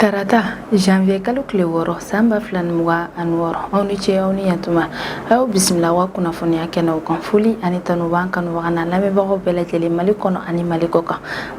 Tarata janvier kalo kile wɔɔrɔ san 2026 aw ni ce aw ni yantuma aw bisimila wa kunnafoniya kɛnɛw kan foli ani tanu b'an kanubaga n'a lamɛnbagaw bɛɛ lajɛlen Mali kɔnɔ ani Mali kɔ kan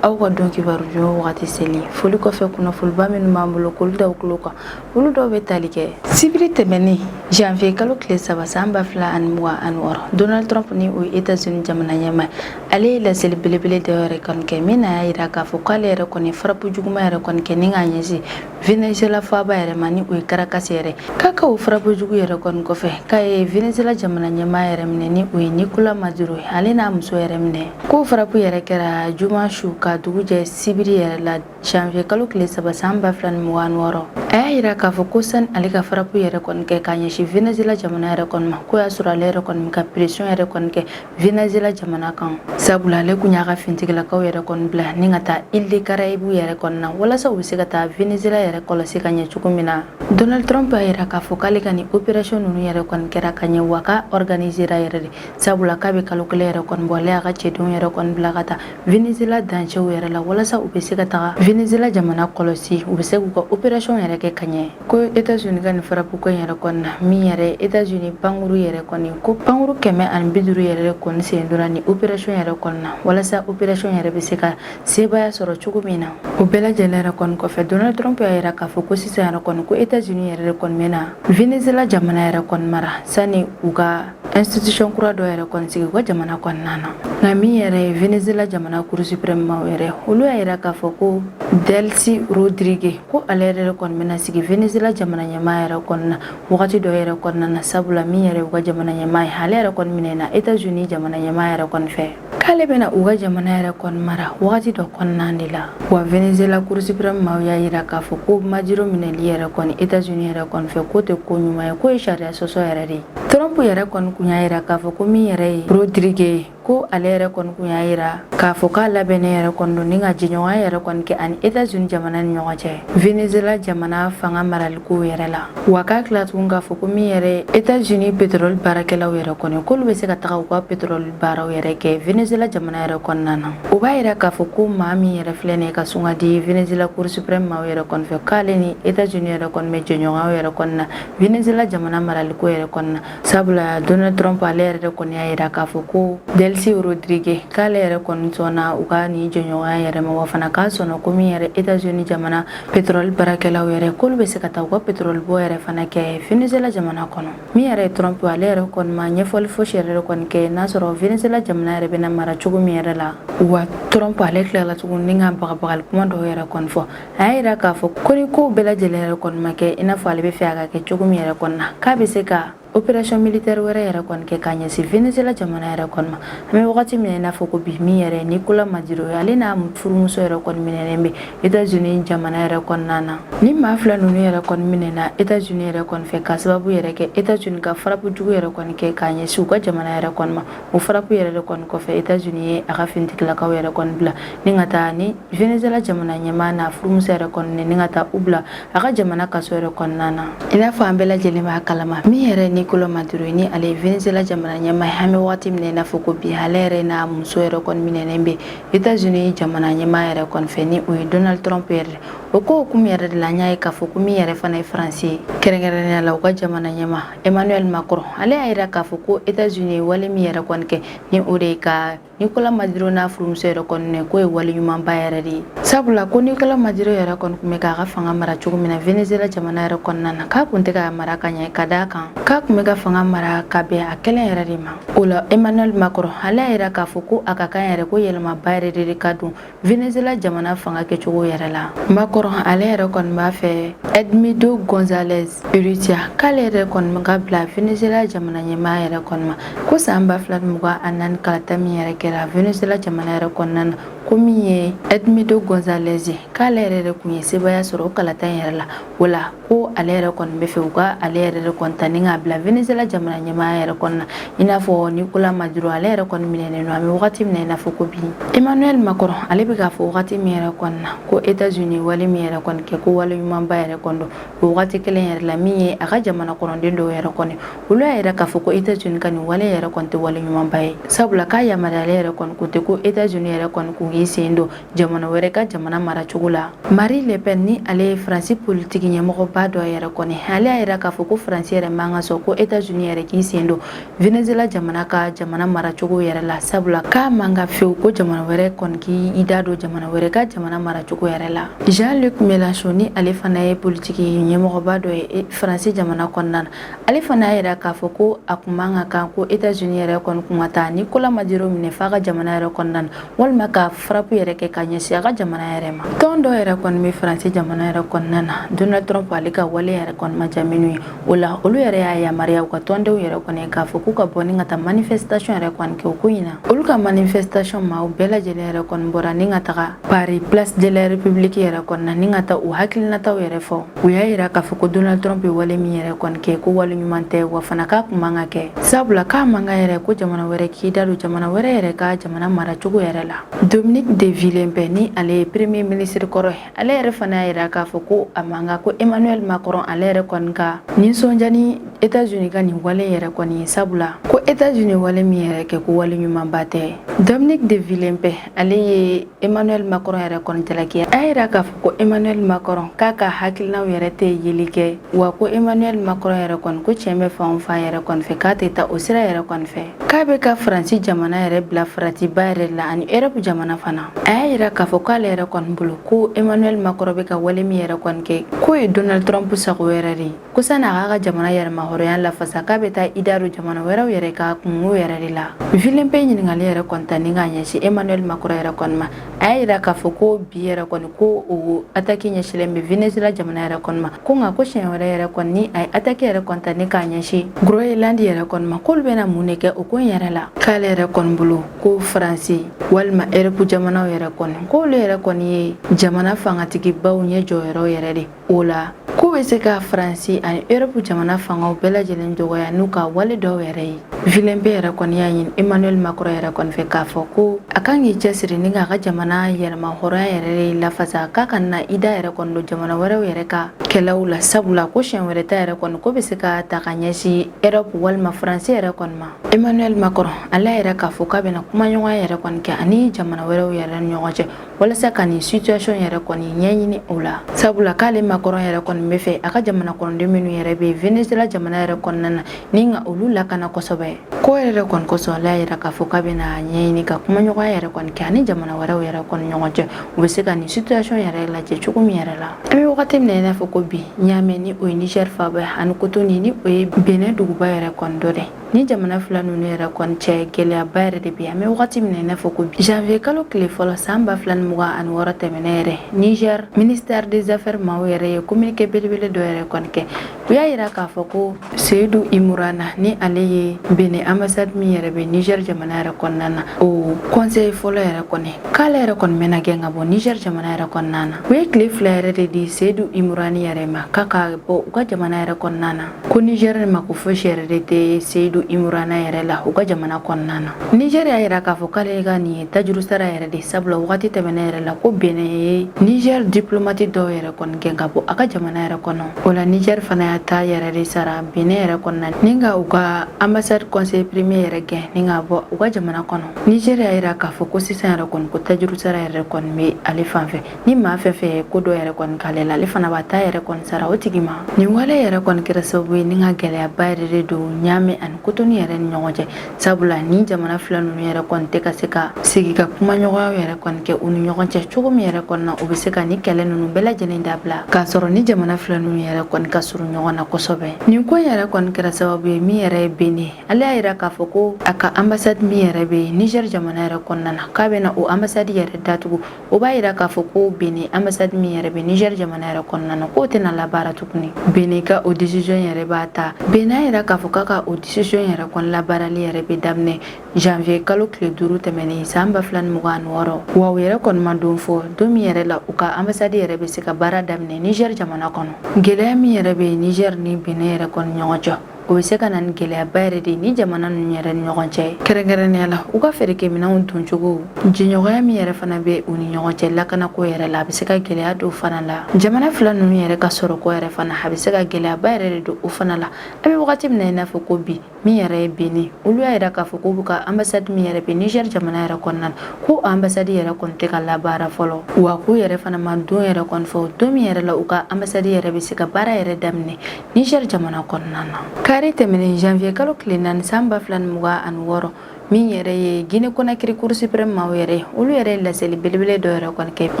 aw ka dɔn kibaru jumɛn wagati seli foli kɔfɛ kunnafoniba minnu b'an bolo k'olu da u tulo kan olu dɔw bɛ tali kɛ sibiri tɛmɛnen janvier kalo kile 3 san 2026 Donald Trump ni o ye États-Unis jamana ɲɛmaa ale ye laseli belebele dɔ yɛrɛ kɔni kɛ min na y'a yira k'a fɔ k'ale yɛrɛ kɔni farapu juguman yɛrɛ kɔni kɛ ni k'a ɲɛsin Venezuela faaba yɛrɛ ma ni o ye Caracas yɛrɛ k'a ka o farapu jugu yɛrɛ kɔni kɔfɛ k'a ye Venezuela jamana ɲɛmaa yɛrɛ minɛ ni o ye Nicolas Maduro ale n'a muso yɛrɛ minɛ k'o farapu yɛrɛ kɛra juma su ka dugu jɛ sibiri yɛrɛ la janvier kalo kile 3 san 2026 a y'a yira k'a fɔ ko sani ale ka farapu yɛrɛ kɔni kɛ k'a ɲɛsin Venezuela jamana yɛrɛ kɔni ma ko y'a sɔrɔ ale yɛrɛ kɔni ka pression yɛrɛ kɔni kɛ Venezuela jamana kan sabula ale kun y'a ka fintigilakaw yɛrɛ kɔni bila ni ka taa Île de Caraïbes yɛrɛ kɔni na walasa u bɛ se ka taa Venezuela yɛrɛ kɔlɔsi ka ɲɛ cogo min na Donald Trump a yira k'a fɔ k'ale ka ni opération ninnu yɛrɛ kɔni kɛra ka ɲɛ wa ka organisera yɛrɛ de sabula k'a bɛ kalo kelen yɛrɛ kɔni bɔ ale y'a ka cɛdenw yɛrɛ kɔni bila ka taa Venezuela dancɛw yɛrɛ la walasa u bɛ se ka taga Venezuela jamana kɔlɔsi u bɛ se k'u ka opération yɛrɛ kɛ ka ɲɛ ko États-Unis ka ni farapu ko yɛrɛ kɔni na min yɛrɛ États-Unis pankuru yɛrɛ kɔni ko pankuru 150 yɛrɛ kɔni sen donna ni opération yɛrɛ kɔni na walasa opération yɛrɛ bɛ se ka sebaya sɔrɔ cogo min na o bɛɛ lajɛlen yɛrɛ kɔni kɔfɛ Donald Trump y'a yira k'a fɔ ko sisan yɛrɛ kɔni ko États-Unis yɛrɛ de kɔni bɛ na Venezuela jamana yɛrɛ kɔni mara sani u ka institution kura dɔ yɛrɛ kɔni sigi u ka jamana kɔnɔna na nka min yɛrɛ ye Venezuela jamana cour suprême ma yɛrɛ olu y'a yira k'a fɔ ko Delcy Rodríguez ko ale yɛrɛ de kɔni bɛna sigi Venezuela jamana ɲɛmaa yɛrɛ kɔni na wagati dɔ yɛrɛ kɔnɔna na sabula min yɛrɛ u ka jamana ɲɛmaa ye ale yɛrɛ kɔni minɛ na États-Unis jamana ɲɛmaa yɛrɛ kɔni fɛ k'ale bɛna u ka jamana yɛrɛ kɔni mara wagati dɔ kɔnɔna de la wa Venezuela cour suprême ma y'a yira k'a fɔ ko Maduro minɛli yɛrɛ kɔni États-Unis yɛrɛ kɔni fɛ k'o tɛ ko ɲuman ye k'o ye sariya sɔsɔ yɛrɛ de ye Trump yɛrɛ kɔni kun y'a yira k'a fɔ ko min yɛrɛ ye Rodríguez ko ale yɛrɛ kɔni kun y'a yira k'a fɔ k'a labɛnnen yɛrɛ kɔni don ni ka jɛɲɔgɔnya yɛrɛ kɔni kɛ ani États-Unis jamana ni ɲɔgɔn cɛ Venezuela jamana fanga maraliko yɛrɛ la wa k'a tila tugun k'a fɔ ko min yɛrɛ ye États-Unis pétrole baarakɛlaw yɛrɛ kɔni k'olu bɛ se ka taga u ka pétrole baaraw yɛrɛ kɛ Venezuela jamana yɛrɛ kɔnɔna na o b'a yira k'a fɔ ko maa min yɛrɛ filɛ nin ye ka sunga di Venezuela cour suprême ma yɛrɛ kɔni fɛ k'ale ni États-Unis yɛrɛ kɔni bɛ jɛɲɔgɔnyaw yɛrɛ kɔni na Venezuela jamana maraliko yɛrɛ kɔni na sabula Donald Trump ale yɛrɛ de kɔni y'a yira k'a fɔ ko Delcy Rodríguez k'ale yɛrɛ kɔni sɔnna u ka ni jɛɲɔgɔnya yɛrɛ ma wa fana k'a sɔnna ko min yɛrɛ États-Unis jamana pétrole baarakɛlaw yɛrɛ k'olu bɛ se ka taa u ka pétrole bɔ yɛrɛ fana kɛ Venezuela jamana kɔnɔ min yɛrɛ Trump ale yɛrɛ kɔni ma ɲɛfɔli fosi yɛrɛ kɔni kɛ n'a sɔrɔ Venezuela jamana yɛrɛ bɛna mara cogo min yɛrɛ la wa Trump ale tilala tuguni ni ka bagabagali kuma dɔw yɛrɛ kɔni fɔ a y'a yira k'a fɔ ko ni kow bɛɛ lajɛlen yɛrɛ kɔni ma kɛ i n'a fɔ ale bɛ fɛ a ka kɛ cogo min yɛrɛ kɔni na k'a bɛ se ka opération militaire wɛrɛ yɛrɛ kɔni kɛ k'a ɲɛsin Venezuela jamana yɛrɛ kɔni ma an bɛ wagati min na i n'a fɔ ko bi min yɛrɛ Nicolas Maduro ale n'a furumuso yɛrɛ kɔni minɛnen bɛ États-Unis jamana yɛrɛ kɔnɔna na ni maa fila ninnu yɛrɛ kɔni minɛna États-Unis yɛrɛ kɔni fɛ k'a sababu yɛrɛ kɛ États-Unis ka farapu jugu yɛrɛ kɔni kɛ k'a ɲɛsin u ka jamana yɛrɛ kɔni ma o farapu yɛrɛ de kɔni kɔfɛ États-Unis ye a ka fintigilakaw yɛrɛ kɔni bila ni ka taa ni Venezuela jamana ɲɛmaa n'a furumuso yɛrɛ kɔni ni ka taa u bila a ka jamana kaso yɛrɛ kɔnɔna na i n'a fɔ an bɛɛ lajɛlen b'a kalama min yɛrɛ Nicolas Maduro ni ale Venezuela jamana ɲɛmaa an bɛ wagati min na i n'a fɔ ko bi ale yɛrɛ n'a muso yɛrɛ kɔni minɛnen bɛ États-Unis jamana ɲɛmaa yɛrɛ kɔni fɛ ni o ye Donald Trump yɛrɛ o ko hukumu yɛrɛ de la an y'a ye k'a fɔ ko min yɛrɛ fana ye Faransi ye kɛrɛnkɛrɛnnenya la u ka jamana ɲɛmaa Emmanuel Macron ale y'a yira k'a fɔ ko États-Unis ye wale min yɛrɛ kɔni kɛ ni o de ye ka Nicolas Maduro n'a furumuso yɛrɛ kɔni k'o ye wale ɲumanba yɛrɛ de ye sabula ko Nicolas Maduro yɛrɛ kɔni tun bɛ k'a ka fanga mara cogo min na Venezuela jamana yɛrɛ kɔnɔna na k'a kun tɛ k'a mara ka ɲɛ ka d'a kan k'a kun bɛ ka fanga mara ka bɛn a kɛlen yɛrɛ de ma o la Emmanuel Macron ale y'a yira k'a fɔ ko a ka kan yɛrɛ ko yɛlɛmaba yɛrɛ de ka don Venezuela jamana fanga kɛcogo yɛrɛ la Macron ale yɛrɛ kɔni b'a fɛ Edmundo González Urrutia k'ale yɛrɛ kɔni ka bila Venezuela jamana ɲɛmaa yɛrɛ kɔni ma ko san 2024 kalata min yɛrɛ kɛra Venezuela jamana yɛrɛ kɔnɔna na ko min ye Edmundo González k'ale yɛrɛ de kun ye sebaya sɔrɔ o kalata in yɛrɛ la o la ko ale yɛrɛ kɔni bɛ fɛ u ka ale yɛrɛ de kɔni ta ni k'a bila Venezuela jamana ɲɛmaa yɛrɛ kɔni na i n'a fɔ Nicolas Maduro ale yɛrɛ kɔni minɛnen don an bɛ wagati min na i n'a fɔ ko bi Emmanuel Macron ale bɛ k'a fɔ wagati min yɛrɛ kɔni na ko États-Unis wale min yɛrɛ kɔni kɛ ko wale ɲumanba yɛrɛ kɔni don o wagati kelen yɛrɛ la min ye a ka jamana kɔnɔden dɔw yɛrɛ kɔni olu y'a yira k'a fɔ ko États-Unis ka nin wale yɛrɛ kɔni tɛ wale ɲumanba ye sabula k'a yamaruyalen yɛrɛ kɔni ko tɛ ko États-Unis yɛrɛ kɔni k'u k'i sen don jamana wɛrɛ ka jamana maracogo la. Marine Le Pen ni ale ye Faransi politique ɲɛmɔgɔba dɔ yɛrɛ kɔni ale y'a yira k'a fɔ ko Faransi yɛrɛ man ka sɔn ko États-Unis yɛrɛ k'i sen don Venezuela jamana ka jamana maracogo yɛrɛ la sabula k'a man ka fewu ko jamana wɛrɛ kɔni k'i da don jamana wɛrɛ ka jamana maracogo yɛrɛ la. Jean-Luc Mélenchon ni ale fana ye politique ɲɛmɔgɔba dɔ ye Faransi jamana kɔnɔna na ale fana y'a yira k'a fɔ ko a kun man ka kan ko États-Unis yɛrɛ kɔni kun ka taa Nicolas Maduro minɛ f'a ka jamana yɛrɛ kɔnɔna na walima ka frappe yɛrɛ kɛ ka ɲɛsin a ka jamana yɛrɛ ma. Tɔn dɔ yɛrɛ kɔni bɛ Faransi jamana yɛrɛ kɔnɔna na Donald Trump ale ka wale yɛrɛ kɔni ma ja minnu ye o la olu yɛrɛ y'a yamaruya u ka tɔndenw yɛrɛ kɔni k'a fɔ k'u ka bɔ ni ka taa manifestation yɛrɛ kɔni kɛ o ko in na. Olu ka manifestation ma u bɛɛ lajɛlen yɛrɛ kɔni bɔra ni ka taga Paris Place de la République yɛrɛ kɔni na ni ka taa u hakilinataw yɛrɛ fɔ. U y'a yira k'a fɔ ko Donald Trump ye wale min yɛrɛ kɔni kɛ ko wale ɲuman tɛ wa fana k'a kun man ka kɛ sabula k'a man ka yɛrɛ ko jamana wɛrɛ k'i da don jamana wɛrɛ yɛrɛ ka jamana maracogo yɛrɛ la. Dominique de Villepin ni ale ye premier ministre kɔrɔ ye ale yɛrɛ fana y'a yira k'a fɔ ko a man ka ko Emmanuel Macron ale yɛrɛ kɔni ka nisɔndiya ni États-Unis ka nin wale yɛrɛ kɔni ye sabula ko États-Unis wale min yɛrɛ kɛ ko wale ɲumanba tɛ. Dominique de Villepin ale ye Emmanuel Macron yɛrɛ kɔni jalaki a y'a yira k'a fɔ ko Emmanuel Macron k'a ka hakilinaw yɛrɛ tɛ yeli kɛ wa ko Emmanuel Macron yɛrɛ kɔni ko tiɲɛ bɛ fan o fan yɛrɛ kɔni fɛ k'a tɛ taa o sira yɛrɛ kɔni fɛ k'a bɛ ka Faransi jamana yɛrɛ bila faratiba yɛrɛ la ani Europe jamana fana. A y'a yira k'a fɔ k'ale yɛrɛ kɔni bolo ko Emmanuel Macron bɛ ka wale min yɛrɛ kɔni kɛ k'o ye Donald Trump sago yɛrɛ de ko sani a k'a ka jamana yɛrɛma hɔrɔnya lafasa k'a bɛ taa i da don jamana wɛrɛw yɛrɛ ka kungo yɛrɛ de la. Villepin ɲininkali yɛrɛ kɔni ta ni k'a ɲɛsin Emmanuel Macron yɛrɛ kɔni ma a y'a yira k'a fɔ ko bi yɛrɛ kɔni ko o attaque ɲɛsilen bɛ Venezuela jamana yɛrɛ kɔni ma ko nka ko siɲɛ wɛrɛ yɛrɛ kɔni ni a ye attaque yɛrɛ kɔni ta ni k'a ɲɛsin Groenland yɛrɛ kɔni ma k'olu bɛna mun de kɛ o ko in yɛrɛ la k'ale yɛrɛ kɔni bolo ko Faransi walima Europe jamanaw yɛrɛ kɔni k'olu yɛrɛ kɔni ye jamana fangatigibaw ɲɛ jɔyɔrɔ yɛrɛ de o la k'u bɛ se ka Faransi ani Europe jamana fangaw bɛɛ lajɛlen dɔgɔya n'u ka wale dɔw yɛrɛ ye. Villepin yɛrɛ kɔni y'a ɲini Emmanuel Macron yɛrɛ kɔni fɛ k'a fɔ ko a kan k'i cɛsiri ni k'a ka jamana yɛlɛma hɔrɔnya yɛrɛ de lafasa k'a ka na i da yɛrɛ kɔni don jamana wɛrɛw yɛrɛ ka kɛlɛw la sabula ko siɲɛ wɛrɛ ta yɛrɛ kɔni ko bɛ se ka ta ka ɲɛsin Europe walima Faransi yɛrɛ kɔni ma. Emmanuel Macron ale yɛrɛ k'a fɔ k'a bɛna kumaɲɔgɔnya yɛrɛ kɔni kɛ ani jamana wɛrɛw yɛrɛ ni ɲɔgɔn cɛ walasa ka nin situation yɛrɛ kɔni ɲɛɲini o la sabula k'ale Macron yɛrɛ kɔni bɛ fɛ a ka jamana kɔnɔden minnu yɛrɛ bɛ Venezuela jamana yɛrɛ kɔnɔna na ni ka olu lakana kosɛbɛ ko yɛrɛ kɔni kosɔn ale y'a yira k'a fɔ k'a bɛna ɲɛɲini ka kumaɲɔgɔnya yɛrɛ kɔni kɛ ani jamana wɛrɛw yɛrɛ kɔni ɲɔgɔn cɛ u bɛ se ka nin situation yɛrɛ lajɛ cogo min yɛrɛ la. An bɛ wagati min na i n'a fɔ ko bi n y'a mɛn ni o ye Niger faaba ani Cotonou ni o ye Benin duguba yɛrɛ kɔni dɔ dɛ ni jamana fila ninnu yɛrɛ kɔni cɛ gɛlɛyaba yɛrɛ de bɛ an bɛ wagati min na i n'a fɔ ko bi janvier kalo tile fɔlɔ san 2026 tɛmɛnen yɛrɛ Niger ministère des affaires maaw yɛrɛ ye communiqué belebele dɔ yɛrɛ kɔni kɛ u y'a yira k'a fɔ ko Seydou Imurana ni ale ye Benin ambassade min yɛrɛ bɛ Niger jamana yɛrɛ kɔnɔna na o conseil fɔlɔ yɛrɛ kɔni k'ale yɛrɛ kɔni bɛna gɛn ka bɔ Niger jamana yɛrɛ kɔnɔna na u ye tile fila yɛrɛ de di Seydou Imurani yɛrɛ ma k'a ka bɔ u ka jamana yɛrɛ kɔnɔna na ko Niger ma ko fosi yɛrɛ de tɛ Seydou Imurana yɛrɛ la u ka jamana kɔnɔna na. Niger y'a yira k'a fɔ k'ale ka nin ye tajuru sara yɛrɛ de sabula wagati tɛmɛnen yɛrɛ la ko Benin ye Niger diplomate dɔw yɛrɛ kɔni gɛn ka bɔ a ka jamana yɛrɛ kɔnɔ o la Niger fana y'a ta yɛrɛ de sara Benin yɛrɛ kɔnɔna ni ka u ka ambassade conseil premier yɛrɛ gɛn ni ka bɔ u ka jamana kɔnɔ. Niger y'a yira k'a fɔ ko sisan yɛrɛ kɔni ko tajuru sara yɛrɛ kɔni bɛ ale fan fɛ ni maa fɛn fɛn ye ko dɔ yɛrɛ kɔni k'ale la ale fana b'a ta yɛrɛ kɔni sara o tigi ma. Nin wale yɛrɛ kɔni kɛra sababu ye ni ka gɛlɛyaba yɛrɛ de don Niamey ani Cotonou yɛrɛ ni ɲɔgɔn cɛ sabula ni jamana fila ninnu yɛrɛ kɔni tɛ ka se ka sigi ka kumaɲɔgɔnyaw yɛrɛ kɔni kɛ u ni ɲɔgɔn cɛ cogo min yɛrɛ kɔni na u bɛ se ka ni kɛlɛ ninnu bɛɛ lajɛlen dabila k'a sɔrɔ ni jamana fila ninnu yɛrɛ kɔni ka surun ɲɔgɔn na kosɛbɛ. Nin ko yɛrɛ kɔni kɛra sababu ye min yɛrɛ ye Benin ale y'a yira k'a fɔ ko a ka ambassade min yɛrɛ bɛ Niger jamana yɛrɛ kɔnɔna na k'a bɛna o ambassade yɛrɛ datugu o b'a yira k'a fɔ ko Benin ambassade min yɛrɛ bɛ Niger jamana yɛrɛ kɔnɔna na k'o tɛna labaara tuguni. Benin ka o décision yɛrɛ b'a ta Benin y'a yira k'a fɔ k'a ka o décision yɛrɛ kɔni labaarali yɛrɛ bɛ daminɛ janvier kalo tile 5 tɛmɛnen san 2026 wa u yɛrɛ kɔni ma don fɔ don min yɛrɛ la u ka ambassade yɛrɛ bɛ se ka baara daminɛ Niger jamana kɔnɔ. Gɛlɛya min yɛrɛ bɛ Niger ni Benin yɛrɛ kɔni ɲɔgɔn cɛ o bɛ se ka na ni gɛlɛyaba yɛrɛ de ni jamana ninnu yɛrɛ ni ɲɔgɔn cɛ kɛrɛnkɛrɛnnenya la u ka fɛɛrɛ kɛ minɛnw don cogo jɛɲɔgɔnya min yɛrɛ fana bɛ u ni ɲɔgɔn cɛ lakanako yɛrɛ la a bɛ se ka gɛlɛya don fana la jamana fila ninnu yɛrɛ ka sɔrɔ ko yɛrɛ fana a bɛ se ka gɛlɛyaba yɛrɛ de don o fana la a bɛ wagati min na i n'a fɔ ko bi min yɛrɛ ye Benin olu y'a yira k'a fɔ k'u bɛ ka ambassade min yɛrɛ bɛ Niger jamana yɛrɛ kɔnɔna na ko ambassade yɛrɛ kɔni tɛ ka labaara fɔlɔ wa k'u yɛrɛ fana ma don yɛrɛ kɔni fɔ don min yɛrɛ la u ka ambassade yɛrɛ bɛ se ka baara yɛrɛ daminɛ Niger jamana kɔnɔna na kari tɛmɛnen janvier kalo tile 4 san 2026 min yɛrɛ ye Guinée Conakry Cour suprême maaw yɛrɛ olu yɛrɛ laseli belebele dɔ yɛrɛ kɔni kɛ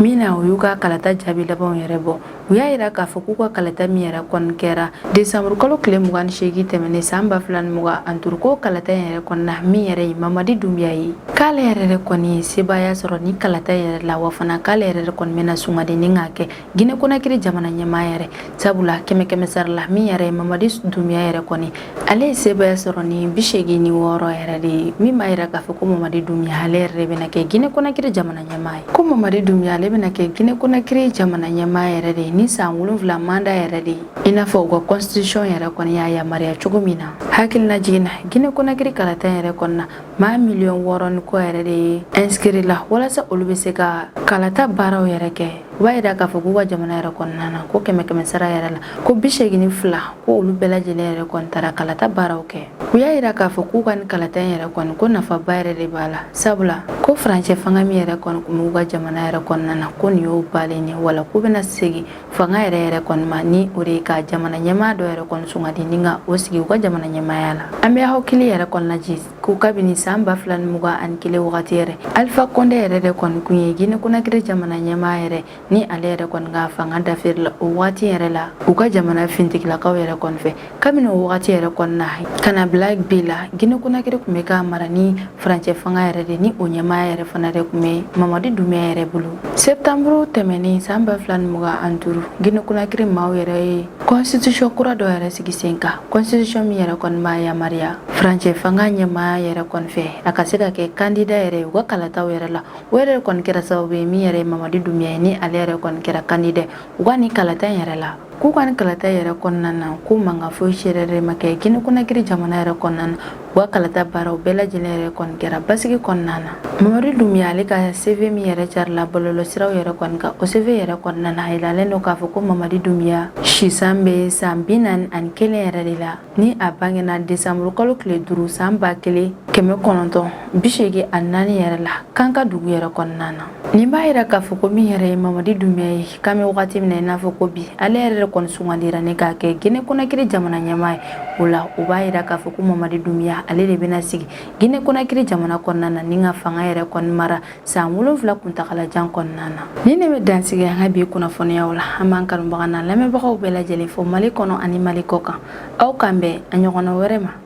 min na u y'u ka kalata jaabi labanw yɛrɛ bɔ u y'a yira k'a fɔ k'u ka kalata min yɛrɛ kɔni kɛra décembre kalo tile 28 tɛmɛnen san 2025 ko kalata yɛrɛ kɔnɔna min yɛrɛ ye Mamadi Doumbia ye k'ale yɛrɛ kɔni ye sebaaya sɔrɔ ni kalata yɛrɛ la wa fana k'ale yɛrɛ kɔni bɛna sumadi ni k'a kɛ Guinée Conakry jamana ɲɛmaa yɛrɛ sabula kɛmɛ sara la min yɛrɛ ye Mamadi Doumbia yɛrɛ kɔni ale ye sebaaya sɔrɔ ni 86 yɛrɛ de ye min b'a yira k'a fɔ ko Mamadi Doumbia ale yɛrɛ de bɛna kɛ Guinée Conakry jamana ɲɛmaa ye ko Mamadi Doumbia ale bɛna kɛ Guinée Conakry jamana ɲɛmaa yɛrɛ de ye ni san 7 manda yɛrɛ de ye i n'a fɔ u ka constitution yɛrɛ kɔni y'a yamaruya cogo min na hakilina jiginna Guinée Conakry kalata yɛrɛ kɔnɔna maa 6 ni kɔ yɛrɛ de ye inscrit la walasa olu bɛ se ka kalata baaraw yɛrɛ kɛ u b'a yira k'a fɔ k'u ka jamana yɛrɛ kɔnɔna na ko kɛmɛ sara yɛrɛ la ko 82 ko olu bɛɛ lajɛlen yɛrɛ kɔni taara kalata baaraw kɛ u y'a yira k'a fɔ k'u ka ni kalata yɛrɛ kɔni ko nafaba yɛrɛ de b'a la sabula ko farancɛ fanga min yɛrɛ kɔni kun b'u ka jamana yɛrɛ kɔnɔna na ko nin y'o balen ye wala k'u bɛna segin fanga yɛrɛ kɔni ma ni o de ye ka jamana ɲɛmaa dɔ yɛrɛ kɔni sugandi ni ka o sigi u ka jamana ɲɛmaaya la an bɛ hakili yɛrɛ kɔni lajɛ ko kabini san 2021 wagati yɛrɛ Alpha Condé yɛrɛ de kɔni kun ye Guinée Conakry jamana ɲɛmaa yɛrɛ ni ale yɛrɛ kɔni ka fanga daferi la o wagati yɛrɛ la u ka jamana fintigilakaw yɛrɛ kɔni fɛ kabini o wagati yɛrɛ kɔni na kana bila bi la Guinée Conakry kun bɛ ka mara ni farancɛ fanga yɛrɛ de ni o ɲɛmaa yɛrɛ fana de kun bɛ Mamadi Doumbia yɛrɛ bolo septembre tɛmɛnen san 2025 Guinée Conakry maaw yɛrɛ ye constitution kura dɔ yɛrɛ sigi sen kan constitution min yɛrɛ kɔni b'a yamaruya farancɛ fanga ɲɛmaa yɛrɛ kɔni fɛ a ka se ka kɛ candidat yɛrɛ u ka kalataw yɛrɛ la o yɛrɛ kɔni kɛra sababu ye min yɛrɛ ye Mamadi Doumbia ye ni ale yɛrɛ kɔni kɛra candidat u ka ni kalata yɛrɛ la k'u ka ni kalata yɛrɛ kɔnɔna na ko mankan foyi si yɛrɛ ma kɛ Guinée Conakry jamana yɛrɛ kɔnɔna na u ka kalata baaraw bɛɛ lajɛlen yɛrɛ kɔni kɛra basigi kɔnɔna na Mamadi Doumbia ale ka CV min yɛrɛ carila bɔlɔlɔsiraw yɛrɛ kɔni kan o CV yɛrɛ kɔnɔna na a yiralen don k'a fɔ ko Mamadi Doumbia sisan bɛ san 41 yɛrɛ de la ni a bangena décembre kalo tile 5 san 1984 yɛrɛ la Kanka dugu yɛrɛ kɔnɔna na nin b'a yira k'a fɔ ko min yɛrɛ ye Mamadi Doumbia ye k'an bɛ wagati min na i n'a fɔ ko bi ale yɛrɛ kɔni sugandira ni k'a kɛ Guinée Conakry jamana ɲɛmaa ye o la o b'a yira k'a fɔ ko Mamadi Doumbia ale de bɛna sigi Guinée Conakry jamana kɔnɔna na ni ka fanga yɛrɛ kɔni mara san 7 kuntagalajan kɔnɔna na ni ne bɛ dansigi an ka bi kunnafoniyaw la an b'an kanubaga n'a lamɛnbagaw bɛɛ lajɛlen fo Mali kɔnɔ ani Mali kɔ kan aw k'an bɛn a ɲɔgɔnna wɛrɛ ma